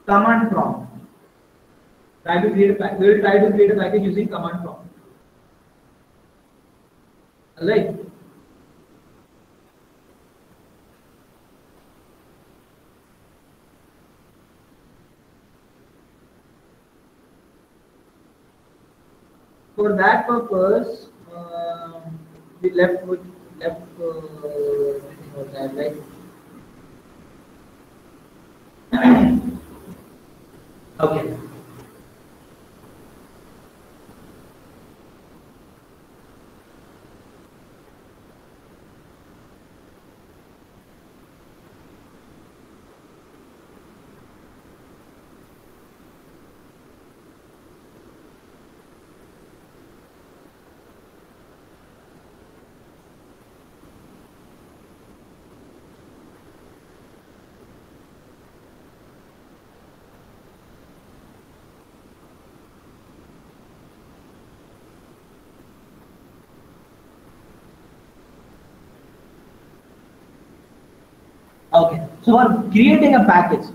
command prompt. Try to create we will try to create a package using command prompt. Alright. For that purpose, we left with left anything was that, right? Okay. Okay, so for creating a package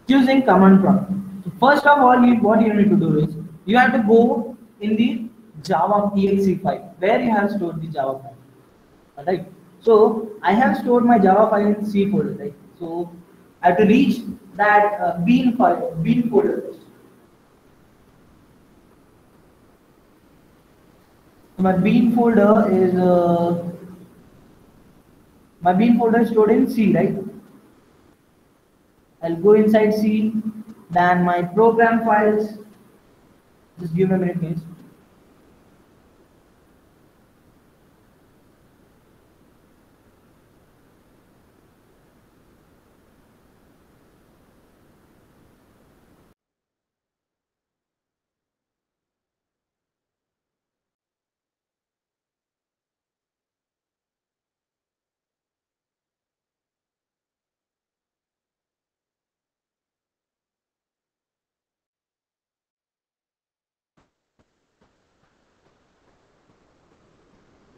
using command prompt. So first of all, what you need to do is you have to go in the Java exe file where you have stored the Java file. Alright. So I have stored my Java file in C folder, right? So I have to reach that bean file, bean folder. So my bean folder is stored in C, right? I'll go inside C, then my program files. Just give me a minute, please.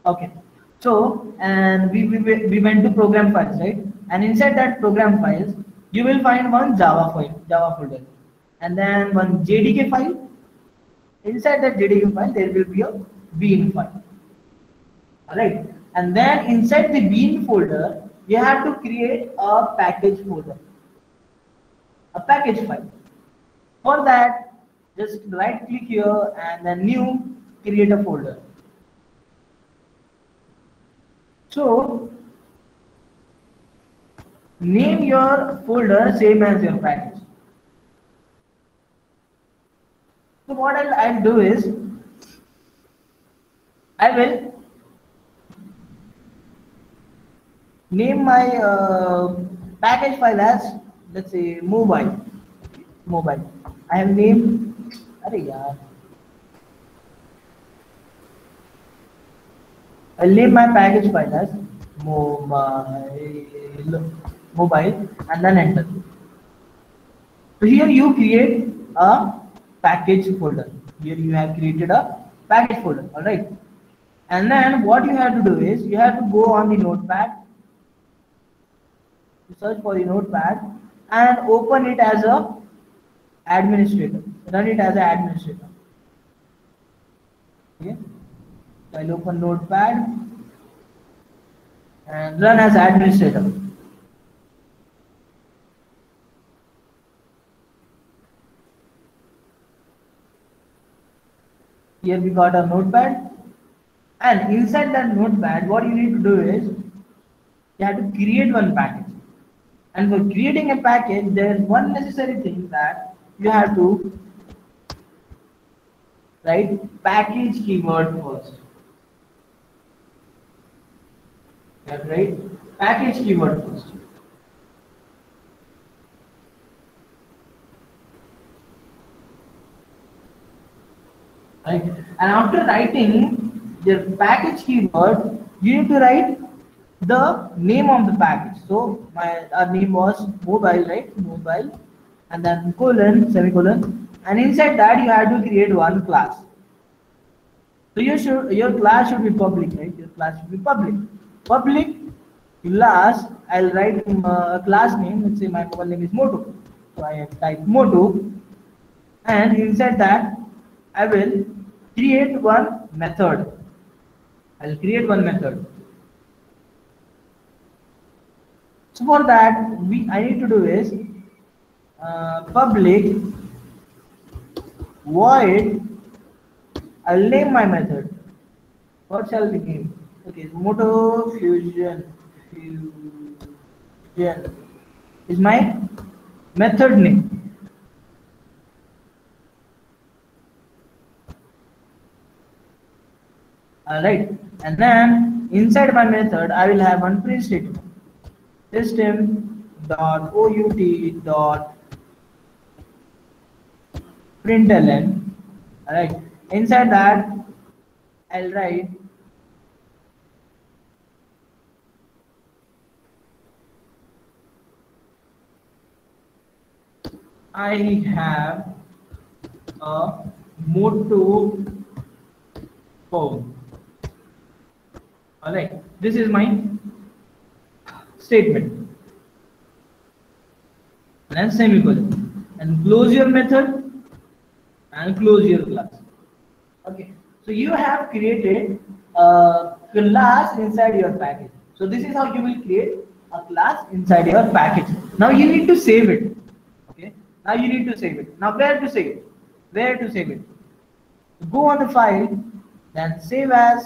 Okay. So, and we went to program files, right? And inside that program files, you will find one Java file, Java folder, and then one JDK file. Inside that JDK file, there will be a bean file. Alright. And then inside the bean folder, you have to create a package folder, a package file. For that, just right click here and then new, create a folder. So name your folder same as your package. So what I'll do is I will name my package file as, let's say, mobile. Mobile. I have named. Arey yaar. I'll name my package file as mobile and then enter. So here you create a package folder. Here you have created a package folder, alright. And then what you have to do is you have to go on the notepad, search for the notepad and open it as a administrator. Run it as an administrator. Okay. So I'll open notepad and run as administrator. Here we got a notepad, and inside that notepad, what you need to do is you have to create one package. And for creating a package, there is one necessary thing that you have to write package keyword first. You have to write package keyword first. Right? And after writing the package keyword, you need to write the name of the package. So our name was mobile, right? Mobile, and then colon, semicolon, and inside that you have to create one class. So your class should be public, right? Your class should be public. Public class. I'll write a class name. Let's say my mobile name is Moto. So I type Moto, and inside that I will create one method. I'll create one method. So for that, I need to do is public void. I'll name my method. What shall we name? Okay, Moto Fusion. Fusion is my method name. Alright, and then inside my method, I will have one print statement. System.out.println. Alright, inside that, I'll write I have a Moto phone. Alright, this is my statement. And then semicolon. And close your method and close your class. Okay, so you have created a class inside your package. So this is how you will create a class inside your package. Now you need to save it. Okay, now you need to save it. Now where to save it? Where to save it? Go on the file, then save as.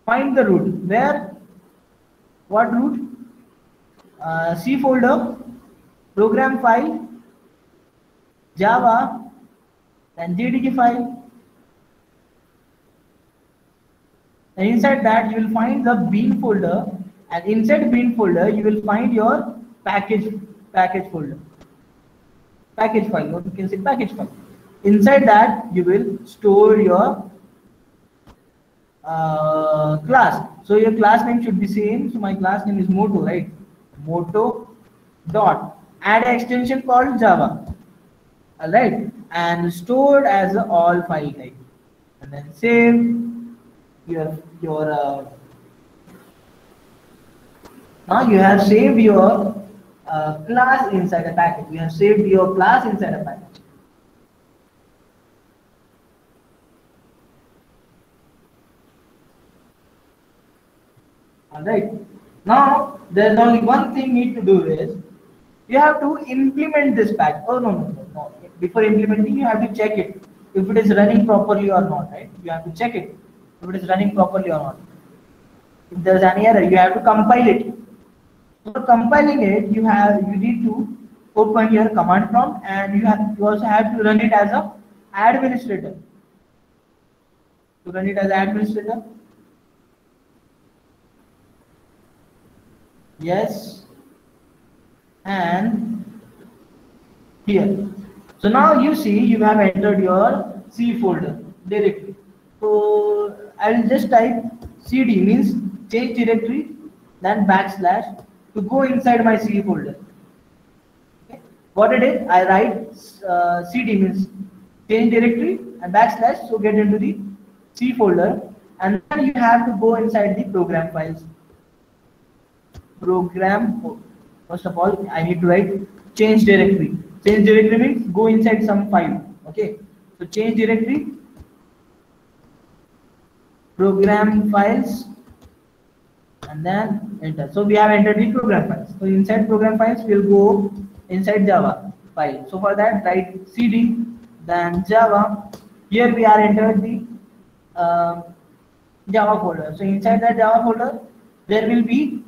Find the root. Where? What root? C folder, program file, Java, then JDK file. And inside that you will find the bin folder, and inside bin folder you will find your package folder. Package file, or you can say package file. Inside that you will store your class. So your class name should be same. So my class name is Moto, right? Moto dot add an extension called Java. Alright, and stored as a all file type. And then save your now you have saved your class inside a package. You have saved your class inside a package. Alright, now there's only one thing you need to do is you have to implement this package. Oh no. Before implementing, you have to check it if it is running properly or not, right? You have to check it if it is running properly or not. If there's any error, you have to compile it. For compiling it, you need to open your command prompt, and you also have to run it as a administrator. To run it as administrator. Yes, and here. So now you see you have entered your C folder directly. So I will just type cd, means change directory, then backslash to go inside my C folder. Okay. What it is, I write cd means change directory and backslash, so get into the C folder, and then you have to go inside the program files. First of all, I need to write change directory. Change directory means go inside some file. Okay, so change directory, program files, and then enter. So we have entered the program files. So inside program files, we'll go inside Java file. So for that, write cd, then Java. Here we are entered the Java folder. So inside that Java folder, there will be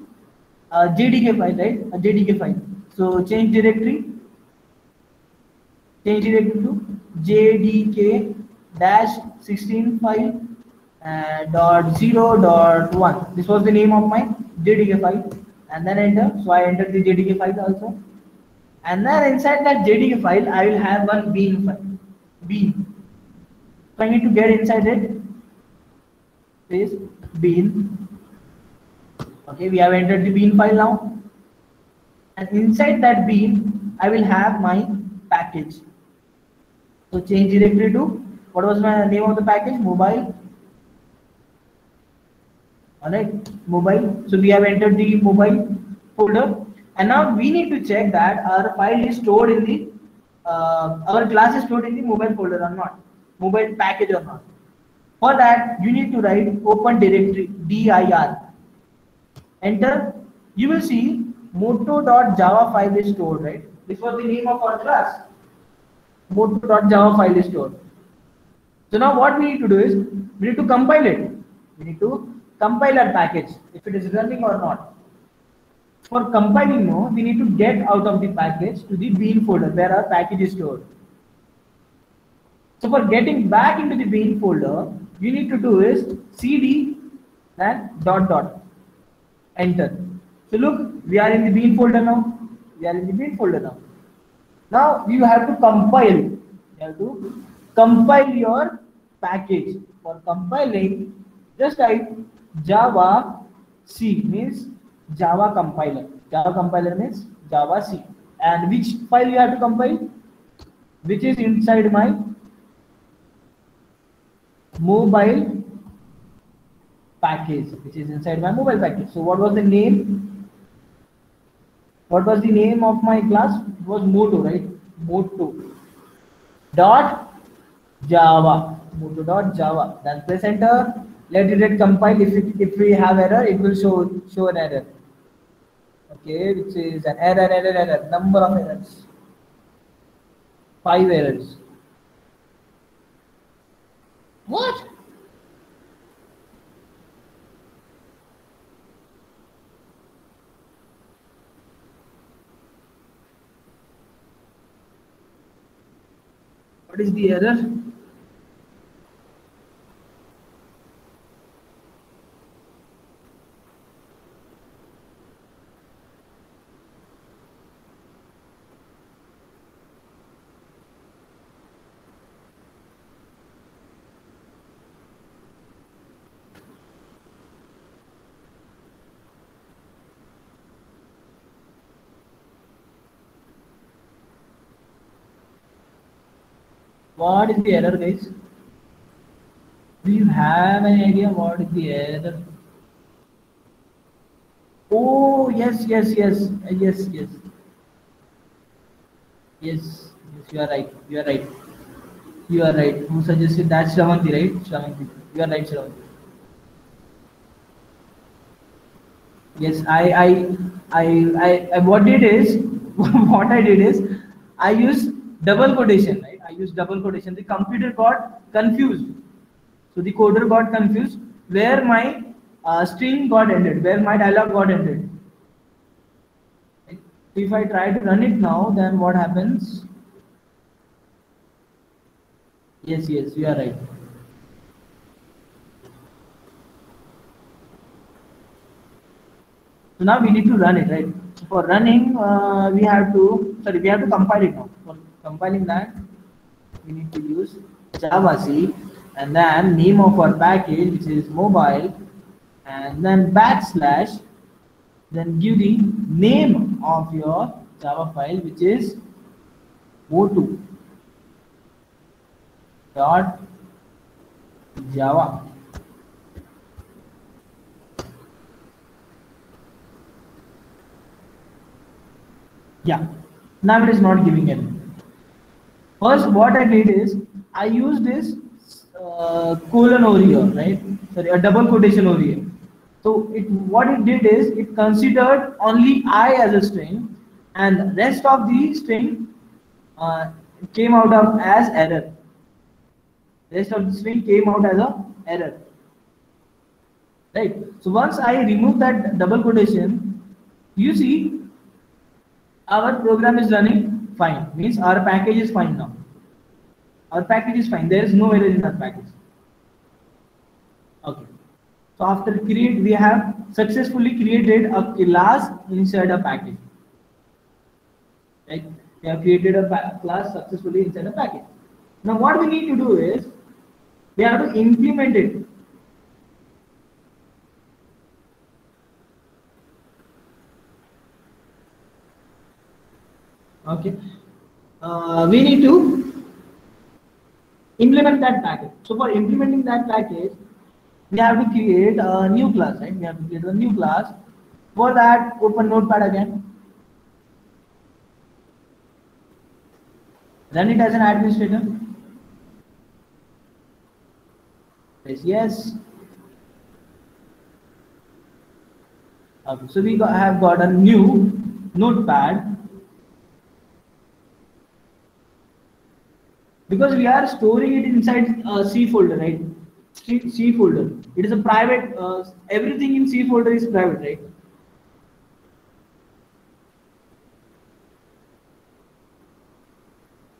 a JDK file, right? A JDK file. So change directory to JDK-16 file .0.1. This was the name of my JDK file, and then enter. So I entered the JDK file also, and then inside that JDK file, I will have one bin file. Bin. So I need to get inside it. This bin. Okay, we have entered the bin file now, and inside that bin, I will have my package. So change directory to, what was my name of the package? Mobile. Alright, mobile. So we have entered the mobile folder. And now we need to check that our file is stored in the our class is stored in the mobile folder or not, mobile package or not. For that, you need to write open directory dir. Enter. You will see moto.java file is stored, right? This was the name of our class. Moto.java file is stored. So now what we need to do is we need to compile it. We need to compile our package if it is running or not. For compiling now, we need to get out of the package to the bin folder where our package is stored. So for getting back into the bin folder, you need to do is cd and dot dot enter. So look, we are in the bin folder now. We are in the bin folder now. Now you have to compile. You have to compile your package. For compiling, just type Java C means Java compiler. Java compiler means Java C. And which file you have to compile? Which is inside my mobile package. Which is inside my mobile package. So what was the name? What was the name of my class? It was Moto, right? Moto dot Java. Moto dot Java. Then press enter. Let it compile. If we have error, it will show an error. Okay, which is an error. Number of errors. 5 errors. What? What is the error? What is the error, guys? Do you have any idea what is the error? Oh, yes. Yes, you are right. You are right. Who suggested that? Shravanti, right? Shravanti. You are right, Shravanti. Yes, I what did is what I did is I used double quotation, right? I used double quotation. The computer got confused. So the coder got confused where my string got ended, where my dialog got ended. Right? If I try to run it now, then what happens? Yes, you are right. So now we need to run it, right? For running, we have to compile it now. For compiling that, we need to use Java C, and then name of our package, which is mobile, and then backslash, then give the name of your Java file, which is moto dot Java. Yeah, now it is not giving any. First, what I did is I used this colon over here, right? Sorry, a double quotation over here. So what it did is it considered only I as a string, and rest of the string came out of as error. Rest of the string came out as a error, right? So once I remove that double quotation, you see our program is running fine. Means our package is fine now. Our package is fine. There is no error in our package. Okay. So after create, we have successfully created a class inside a package. Right? We have created a class successfully inside a package. Now what we need to do is we have to implement it. Okay. We need to implement that package. So for implementing that package, we have to create a new class, right? We have to create a new class. For that, open Notepad again. Run it as an administrator. Yes. Okay, so we have got a new notepad because we are storing it inside a C folder, right? C folder. It is a private. Everything in C folder is private, right?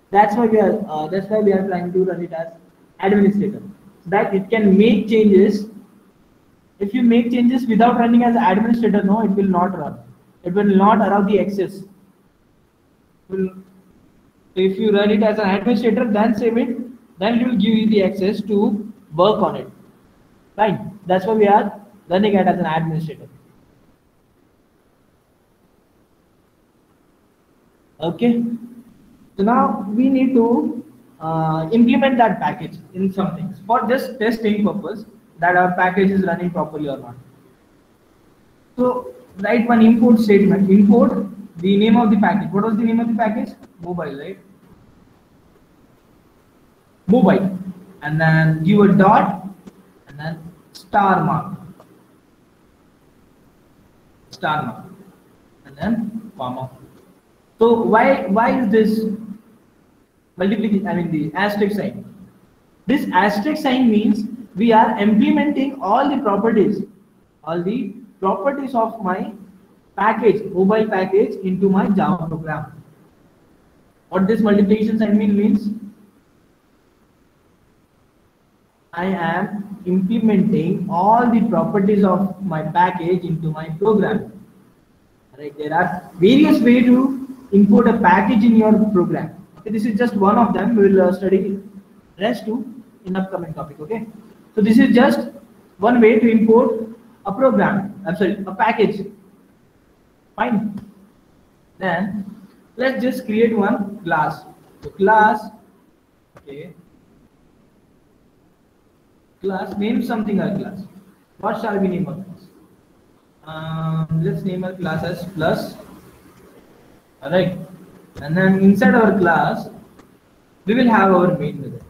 That's why we are. That's why we are trying to run it as administrator, so that it can make changes. If you make changes without running as administrator, no, it will not run. It will not allow the access. Will, if you run it as an administrator, then save it, then it will give you the access to work on it. Fine. That's why we are running it as an administrator. Okay. So now we need to implement that package in some things for just testing purpose that our package is running properly or not. So write one import statement. Import the name of the package. What was the name of the package? Mobile, right? Mobile. And then give a dot and then star mark. Star mark. And then comma. So why is this multiplication? I mean the asterisk sign. This asterisk sign means we are implementing all the properties of my package, mobile package into my Java program. What this multiplication sign means I am implementing all the properties of my package into my program. Right? There are various ways to import a package in your program. Okay, this is just one of them. We will study rest too in upcoming topic. Okay, so this is just one way to import a program. I'm sorry, a package. Fine. Then let's just create one class. So class, okay, class. Name something our class. What shall we name our class? Let's name our class as plus. Alright, and then inside our class we will have our main method,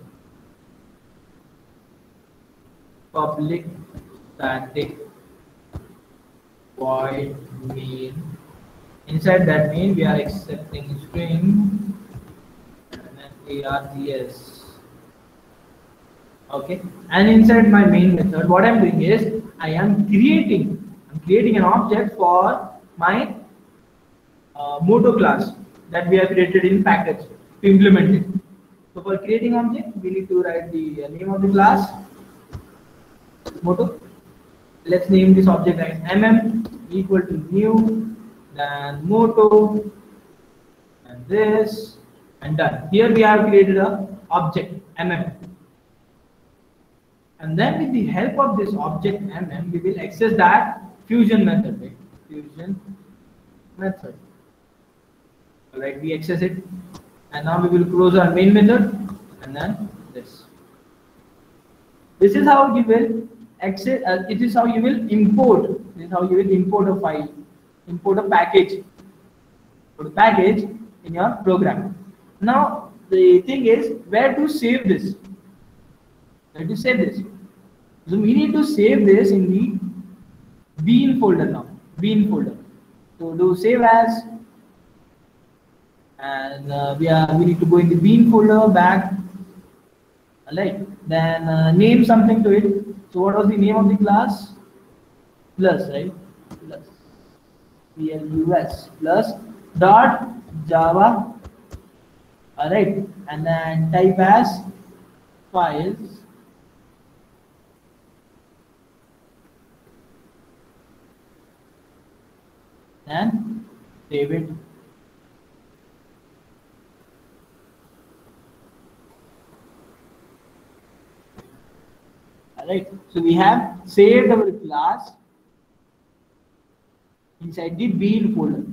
public static void main. Inside that main we are accepting string and then args. Okay, and inside my main method what I'm doing is I'm creating an object for my Moto class that we have created in package to implement it. So for creating object, we need to write the name of the class Moto. Let's name this object as mm equal to new, then Moto, and this, and done. Here we have created a object mm, and then with the help of this object mm, we will access that fusion method. Right? Fusion method. Right, we access it, and now we will close our main method, and then this. This is how you will access. It is how you will import. This is how you will import a file, import a package, in your program. Now the thing is where to save this. Where to save this? So we need to save this in the bean folder now. Bean folder. So do save as. And we need to go in the bean folder back. Alright, then name something to it. So what was the name of the class? Plus, right? Plus plus plus dot Java. Alright, and then type as files. And save it. Right, so we have saved our class inside the bean folder.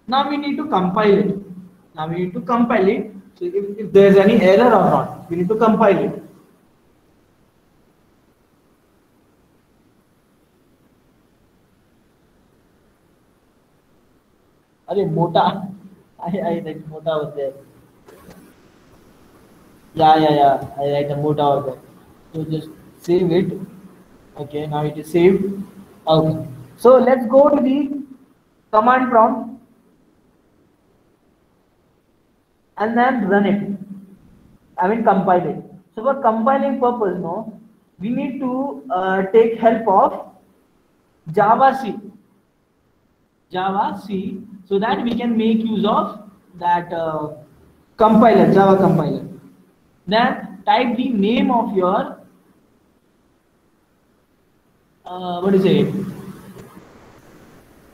Now we need to compile it. So if there is any error or not, we need to compile it. Arey, Mota. I like Mota was there. Yeah. I write a mota over there. So just save it. Okay, now it is saved. Okay. So let's go to the command prompt and then run it. I mean compile it. So for compiling purpose, no, we need to take help of Java C. Java C, so that we can make use of that compiler, Java compiler. Then type the name of your what is it?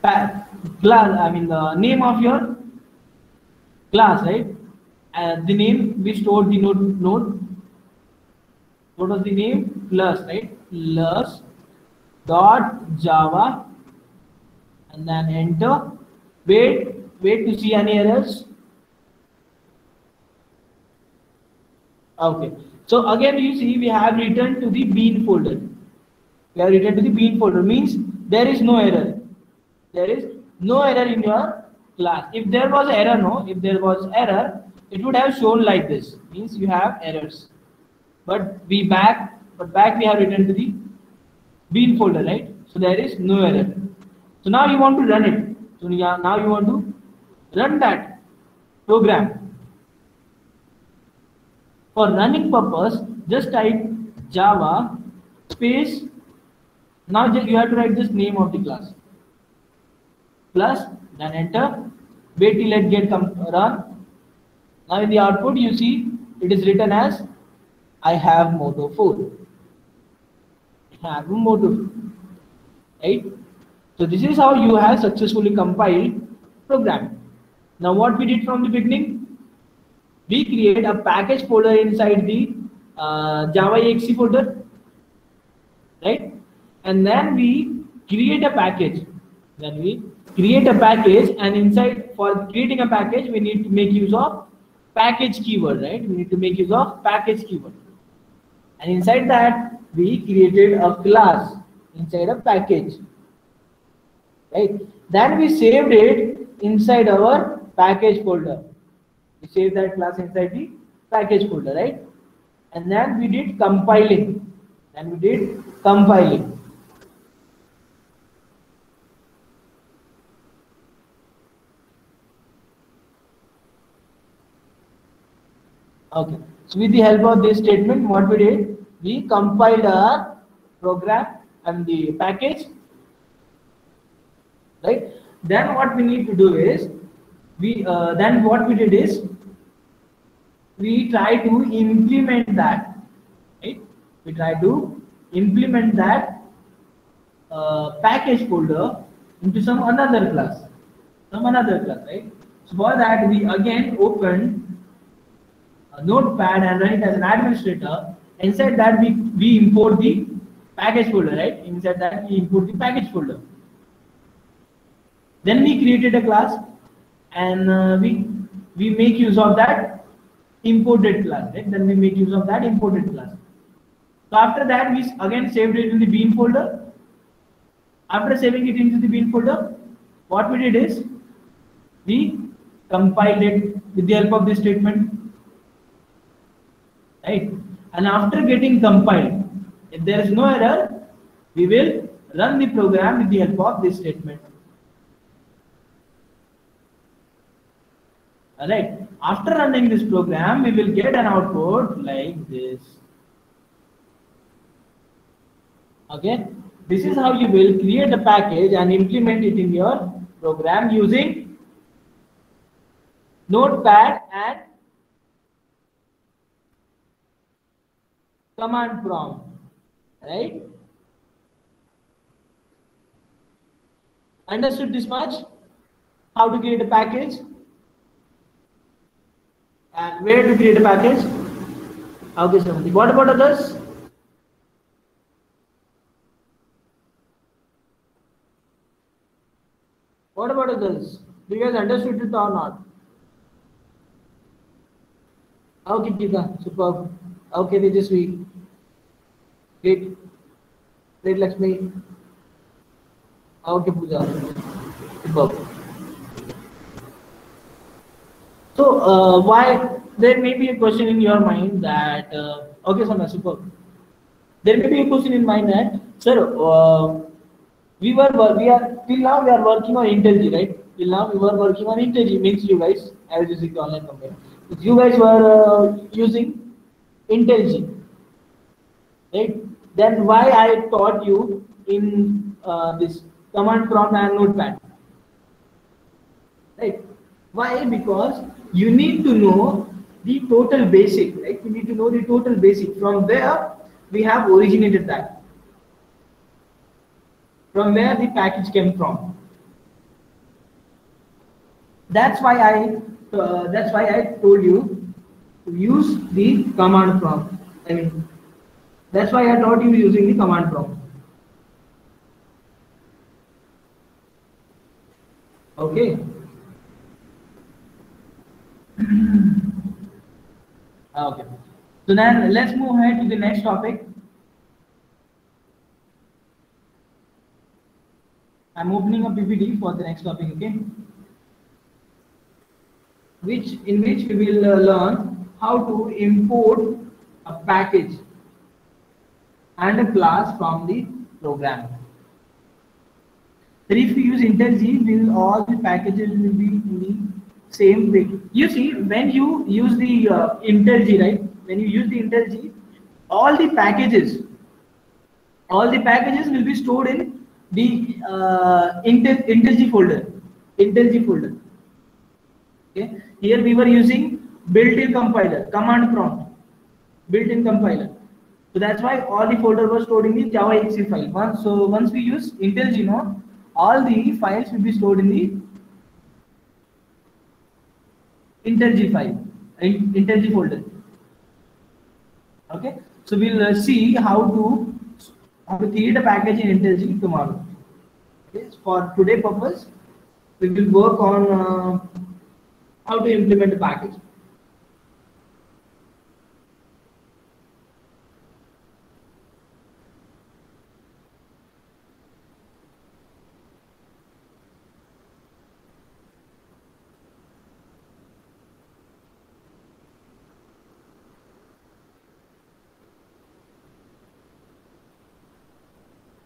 Class. I mean the name of your class, right? The name we stored the node. What was the name? Plus, right? Plus dot Java, and then enter. Wait to see any errors. Okay. So again, you see we have returned to the bean folder. We have returned to the bean folder means there is no error. There is no error in your class. If there was error, no. If there was error, it would have shown like this. Means you have errors. But back we have returned to the bean folder, right? So there is no error. So now you want to run it. So now you want to run that program. For running purpose, just type Java space. Now you have to write this name of the class. Plus, then enter. Wait till it get run. Now in the output you see it is written as I have Moto 4. I have Moto, right? So this is how you have successfully compiled program. Now what we did from the beginning, we create a package folder inside the Java exe folder, right? And then we create a package. And inside, for creating a package, we need to make use of package keyword, right? We need to make use of package keyword. And inside that, we created a class inside a package, right? Then we saved it inside our package folder. We saved that class inside the package folder, right? And then we did compiling. Okay. So with the help of this statement, what we did, we compiled our program and the package, right? Then what we need to do is, we try to implement that, right? We try to implement that package folder into some another class, right? So for that, we again open a notepad and run it as an administrator. Inside that, we import the package folder, right? Inside that, we import the package folder. Then we created a class, and we make use of that imported class, right? Then we make use of that imported class. So after that, we again saved it in the bean folder. After saving it into the bean folder, what we did is we compiled it with the help of this statement, right? And after getting compiled, if there is no error, we will run the program with the help of this statement. Alright, after running this program, we will get an output like this. Okay, this is how you will create a package and implement it in your program using Notepad and command prompt, right? Understood this much? How to create a package and where to create a package? Okay, Samantha. What about others? What about others? Do you guys understood it or not? Okay, Tika, superb. Okay, Tejasvi. Great. Great, Lakshmi. Okay, Pooja. Superb. So, why there may be a question in your mind that okay, so super. There may be a question in mind that sir, we are till now we are working on IntelliJ, right? Till now we were working on IntelliJ, means you guys as using the online company. You guys were using IntelliJ, right? Then why I taught you in this command prompt and notepad, right? Why? Because you need to know the total basic, right? You need to know the total basic. From where we have originated that, from where the package came from. That's why I told you to use the command prompt. I mean, that's why I taught you using the command prompt. Okay. Okay. So then let's move ahead to the next topic. I'm opening a PPT for the next topic, okay? In which we will learn how to import a package and a class from the program. So if we use IntelliJ, all the packages will be in the same way. You see, when you use the IntelliJ, right? When you use the IntelliJ, all the packages will be stored in the IntelliJ folder. IntelliJ folder. Okay. Here we were using built-in compiler, command prompt, built-in compiler. So that's why all the folder was stored in the Java exe file. Once we use IntelliJ, no, all the files will be stored in the IntelliJ file, IntelliJ folder. Okay. So we'll see how to create a package in IntelliJ tomorrow. Okay. For today purpose, we will work on how to implement the package.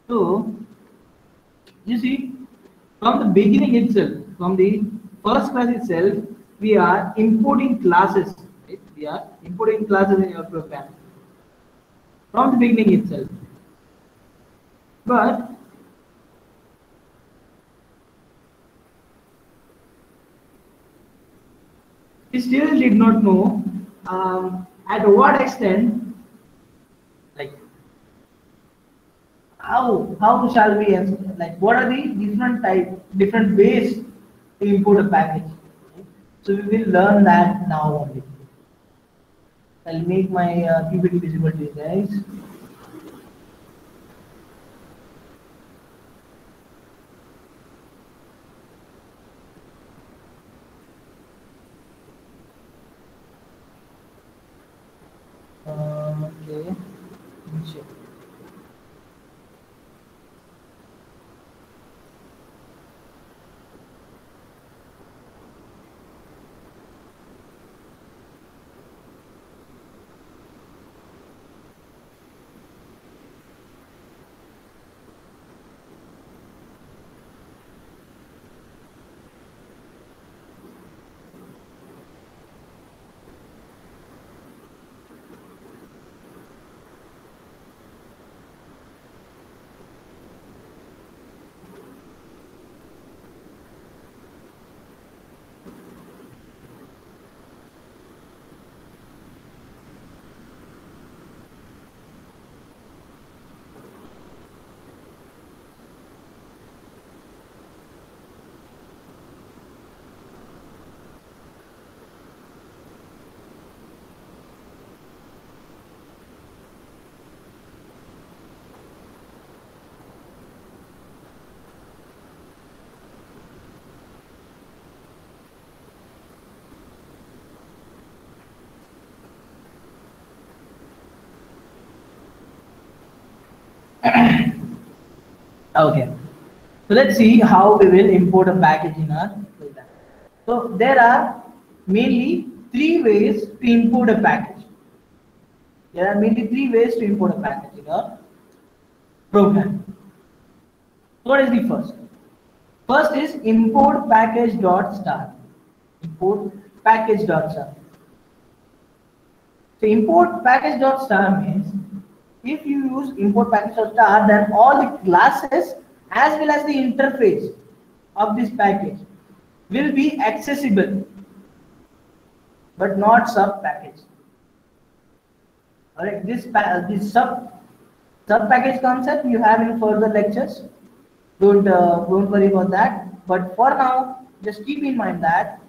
So, you see, from the beginning itself, from the first class itself, we are importing classes. Right? We are importing classes in your program from the beginning itself. But we still did not know at what extent, like how shall we, like what are the different ways to import a package. So we will learn that now only. I'll make my PPT visible to you guys. Okay. Sure. Okay, so let's see how we will import a package in our program. So there are mainly three ways to import a package. There are mainly three ways to import a package in your program. What is the first? First is import package dot star. Import package dot star. So import package dot star means if you use import package dot star, then all the classes as well as the interface of this package will be accessible, but not sub package. Alright, this sub package concept you have in further lectures. Don't worry about that. But for now, just keep in mind that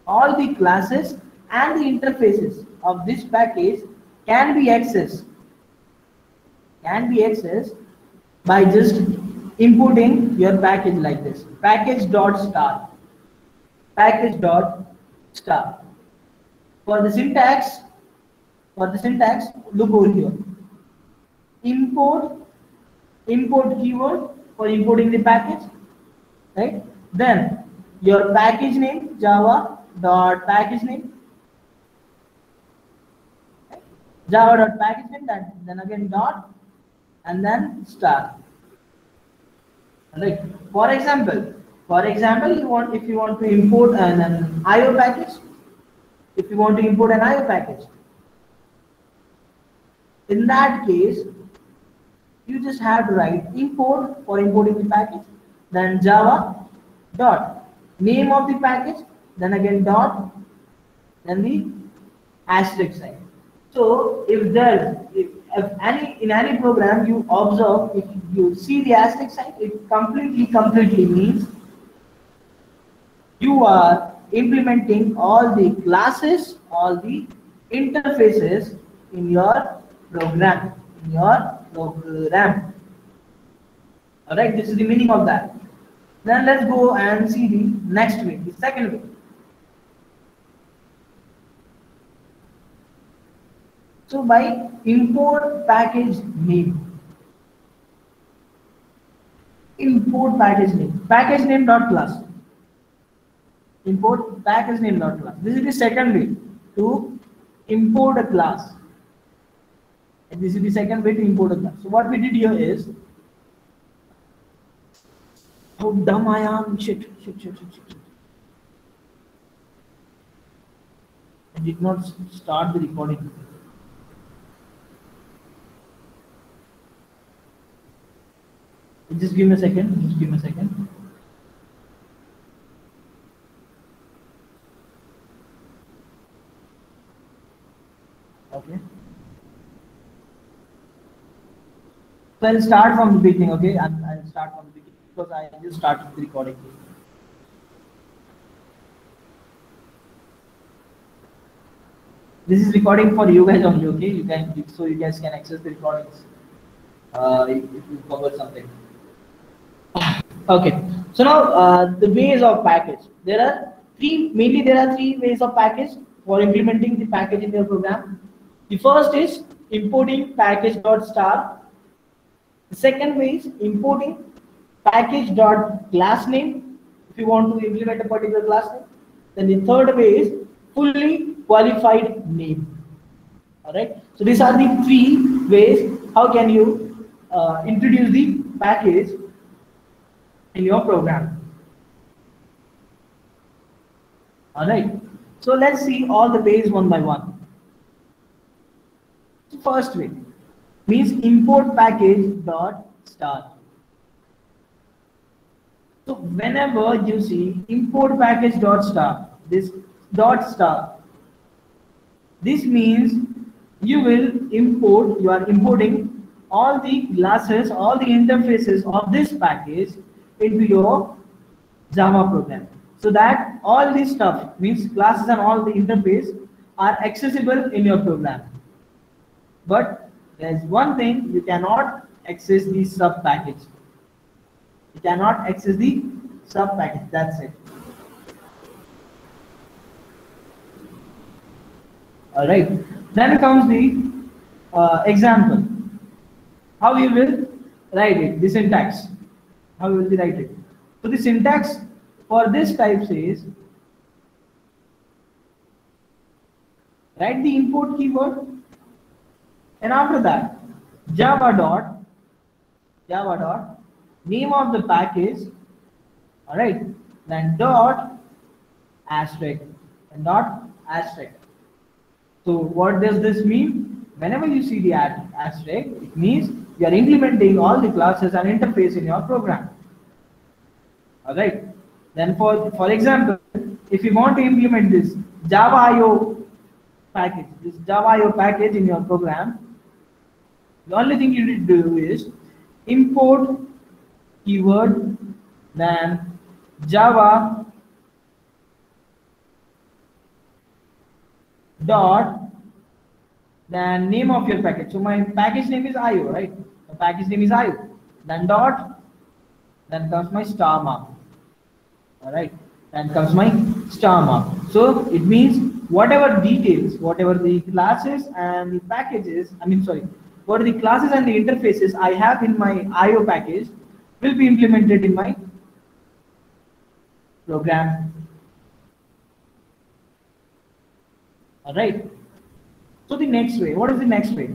all the classes and the interfaces of this package can be accessed by just importing your package like this. Package dot star. For the syntax, look over here. Import keyword for importing the package, right? Then your package name, Java dot package name, right? Java dot package name, then again dot, and then star. Right. For example, if you want to import an IO package, in that case, you just have to write import for importing the package, then Java dot name of the package, then again dot, then the asterisk sign. So if in any program you observe, if you see the asterisk sign, it completely means you are implementing all the classes, all the interfaces in your program. Alright, this is the meaning of that. Then let's go and see the next way, the second way. So by import package name, package name dot class. Import package name dot class. This is the second way to import a class. And this is the second way to import a class. So what we did here is, how dumb I am! Shit. I did not start the recording. Just give me a second. Okay. So I'll start from the beginning, okay? I'll start from the beginning because I just started the recording. This is recording for you guys only, okay? So you guys can access the recordings if you cover something. Okay. So now the ways of package. There are three ways of package for implementing the package in your program. The first is importing package.star. The second way is importing package.class name if you want to implement a particular class name. Then the third way is fully qualified name. Alright. So these are the three ways how can you introduce the package in your program. Alright. So let's see all the ways one by one. So first way means import package.star. So whenever you see import package.star, this .star, this means you are importing all the classes, all the interfaces of this package into your Java program. So that all this stuff means classes and all the interface are accessible in your program. But there's one thing, you cannot access the sub package. That's it. Alright. Then comes the example. How you will write it, the syntax. How you will write it. So the syntax for this type says write the import keyword, and after that java dot name of the package, all right, then dot asterisk and dot asterisk. So what does this mean? Whenever you see the asterisk, it means you are implementing all the classes and interface in your program. All right. Then for example, if you want to implement this Java IO package, in your program, the only thing you need to do is import keyword, then Java dot, then name of your package. So my package name is IO, right? The package name is IO. Then dot, then comes my star mark. All right, then comes my star mark. So it means whatever details, whatever the classes and the packages, what are the classes and the interfaces I have in my IO package will be implemented in my program. All right. So the next way, what is the next way?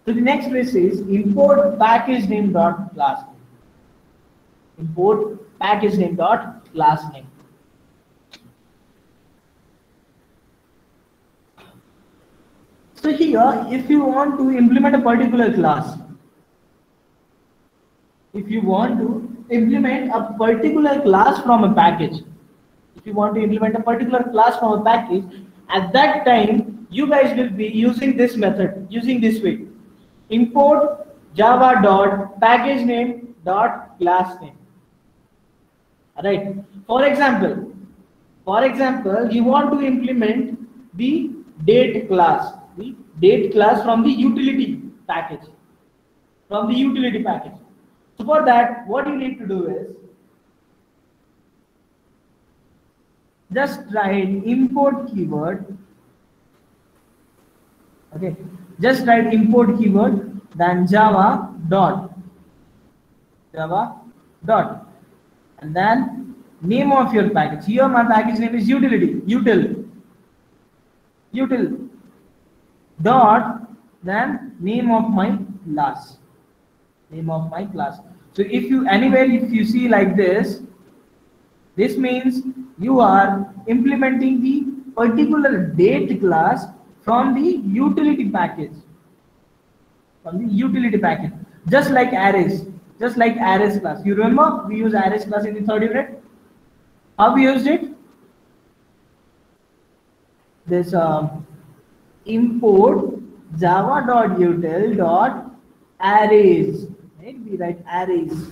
So the next way says import package name dot class name. Import package name dot class name. So here, if you want to implement a particular class, from a package, at that time you guys will be using this method, using this way: import java dot package name dot class name. All right. For example, you want to implement the date class, from the utility package. So for that, what you need to do is just write import keyword. Okay, just write import keyword, then java dot, and then name of your package. Here my package name is util dot, then name of my class. So if you see like this means you are implementing the particular date class from the utility package. Just like arrays class. You remember we use arrays class in the third unit? How we used it? This import java.util.arrays. Right? We write arrays.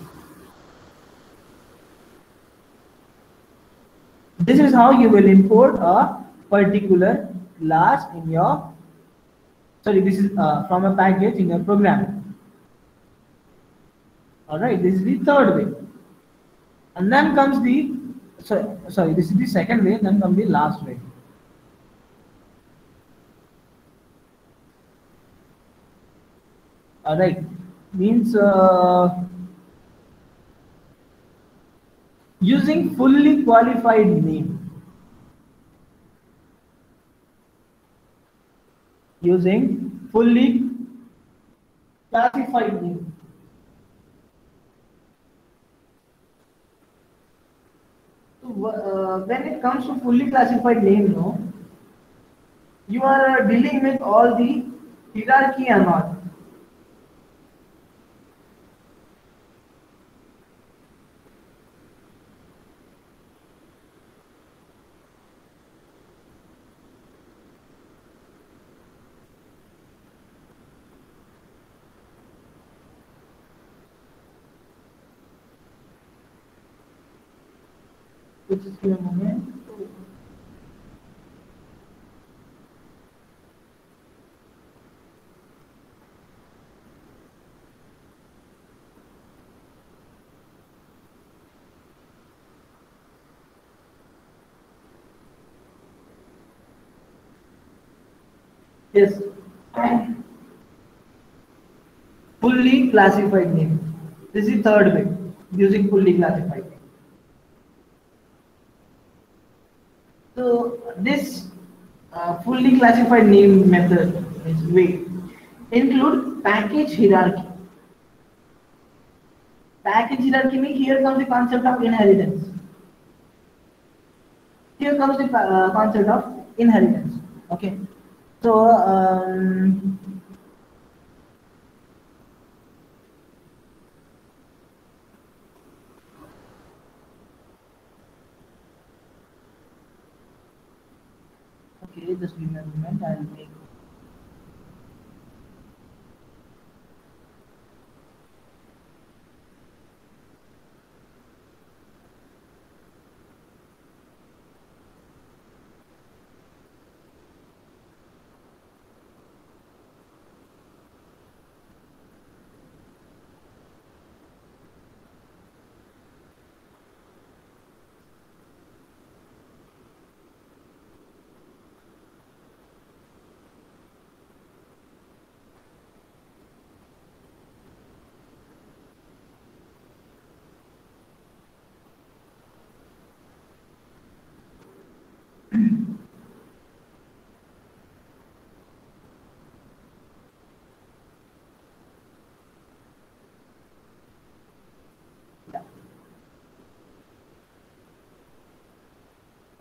This is how you will import a particular class in your, this is from a package in your program. All right, this is the third way. And then comes the, this is the second way, then comes the last way. All right, means using fully qualified name. Using fully classified name. So, when it comes to fully classified name, you are dealing with all the hierarchy and all. Just give a moment. Yes. Fully classified name. This is the third way, using fully classified name. So this fully classified name method is way include package hierarchy. Package hierarchy means here comes the concept of inheritance. Here comes the concept of inheritance. Okay. So okay, just give me a moment. I'll make.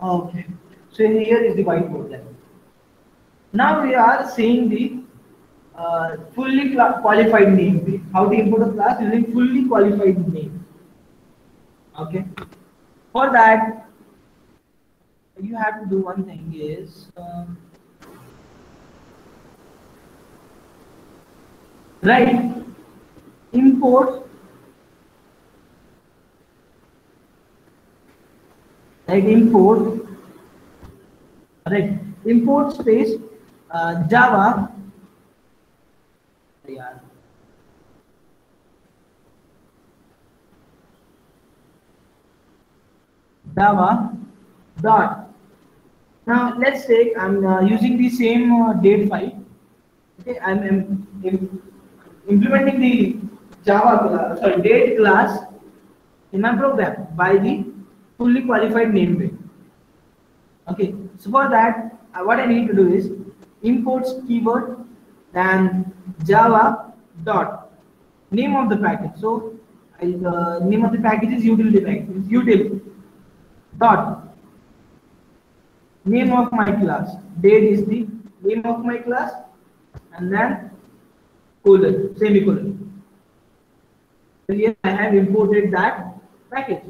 Okay. So here is the whiteboard then. Now we are seeing the fully qualified namespace. How to import a class using fully qualified name. Okay. For that, you have to do one thing is write import, import, right? Import space Java. Yeah. Java dot. Now let's take I'm using the same date file. Okay, implementing the Java class, sorry, date class in my program by the fully qualified namespace. Okay, so for that, what I need to do is imports keyword and Java dot name of the package. So name of the package is utility package. It's util dot name of my class. Date is the name of my class, and then colon semicolon. So here I have imported that package,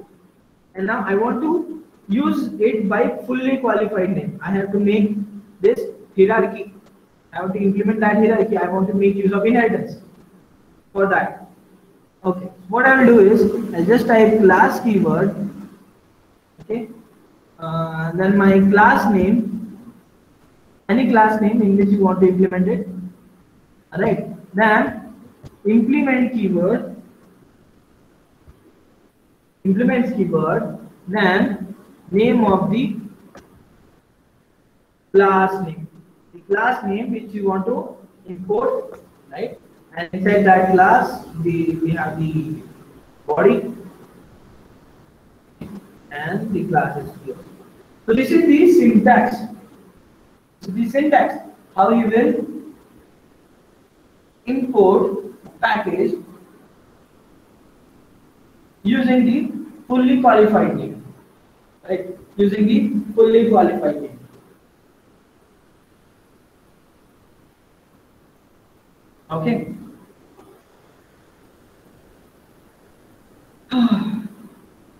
and now I want to use it by fully qualified name. I have to make this hierarchy. I want to implement that hierarchy. I want to make use of inheritance for that. Okay, what I will do is I'll just type class keyword. Okay, then my class name, any class name in which you want to implement it. Alright, then implement keyword, implements keyword, then name of the class name. The class name which you want to import, right? And inside that class, we have the body and the class is here. So this is the syntax. So the syntax, how you will import package using the fully qualified name, right? Using the fully qualified name. Okay.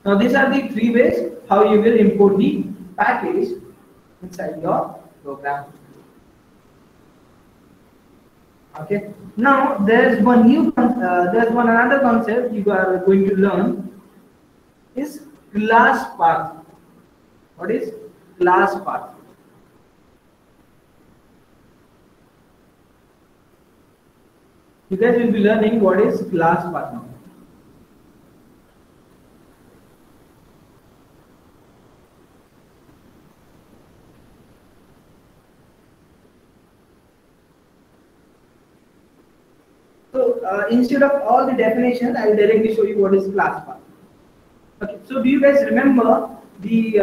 Now these are the three ways how you will import the package inside your program. Okay. Now there's one new another concept you are going to learn is class path. What is class path? You guys will be learning what is class path now. So instead of all the definitions, I will directly show you what is class path. Okay. So do you guys remember the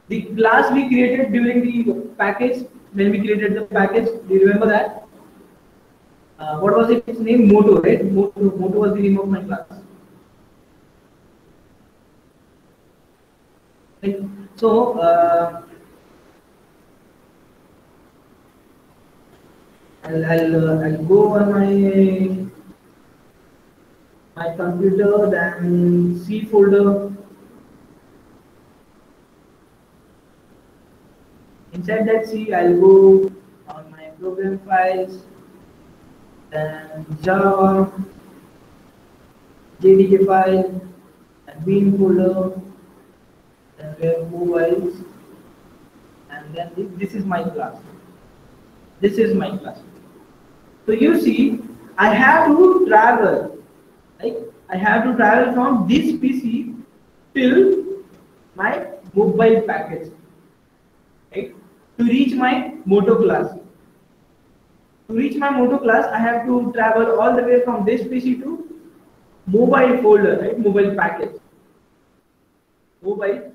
The class we created during the package, when we created the package, do you remember that? What was its name? Moto, right? Moto was the name of my class. Right? So, I'll go on my computer, then C folder. Inside that C, I'll go on my program files, then Java, JDK file, and Bean folder, then web mobiles, and then this is my class. This is my class. So you see, I have to travel. Like I have to travel from this PC till my mobile package, right? To reach my Moto class. To reach my Moto class, I have to travel all the way from this PC to mobile folder, right? Mobile package. Mobile.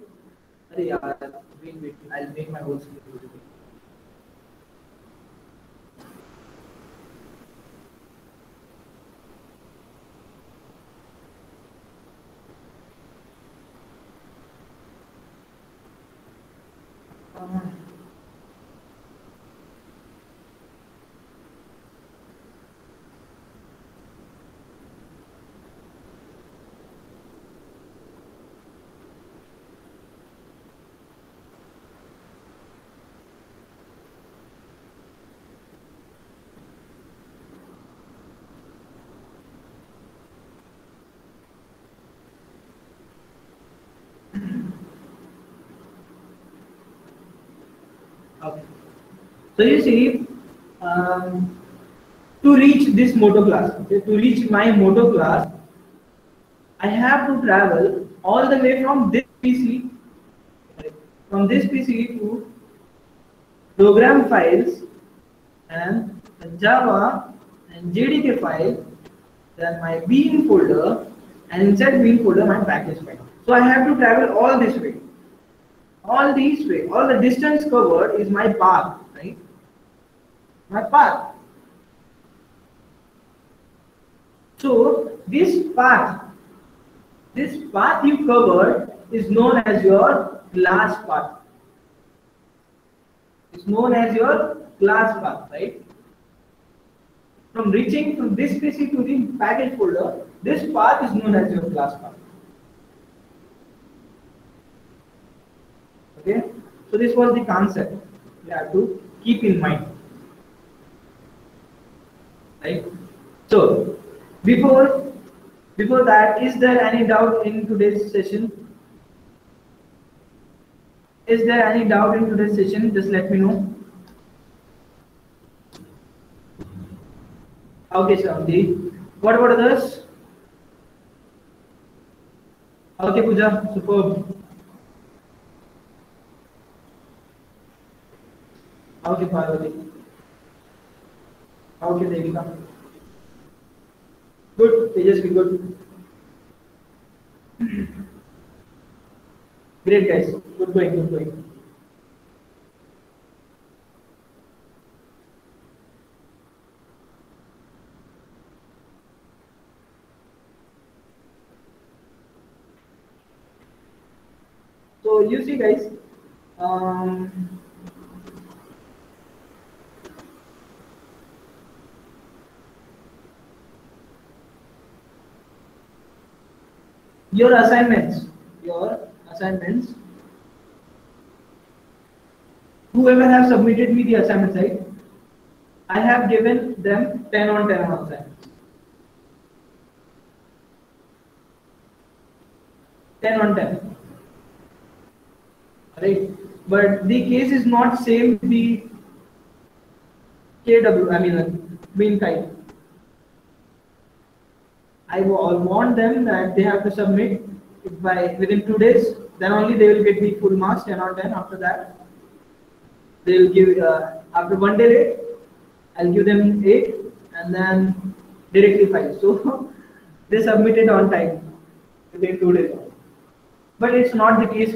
Wait, I'll make my whole screen. Okay. So you see, to reach this Moto class, okay, to reach my Moto class, I have to travel all the way from this PC, to program files and Java and JDK file, then my Bean folder, and inside Bean folder my package file. So I have to travel all this way. All these way, all the distance covered is my path, right? My path. So this path you covered is known as your class path. It's known as your class path, right? From reaching from this PC to the package folder, this path is known as your class path. Okay, so this was the concept you have to keep in mind, right? So before that, is there any doubt in today's session? Is there any doubt in today's session? Just let me know. Okay, Shanti. What about others? Okay, Pooja, superb. Okay, Parvati. Okay, Devika. Good, Tejasvi, good. Great, guys. Good going, good going. So you see, guys, your assignments, whoever have submitted me the assignments, right? I have given them 10 on 10 on assignments. 10 on 10. Right? But the case is not same the KW, I mean mean kind. I want them that they have to submit it by within 2 days. Then only they will get the full marks 10 on 10. After that, they will give after 1 day rate. I'll give them 8 and then directly 5. So they submitted on time within 2 days. But it's not the case.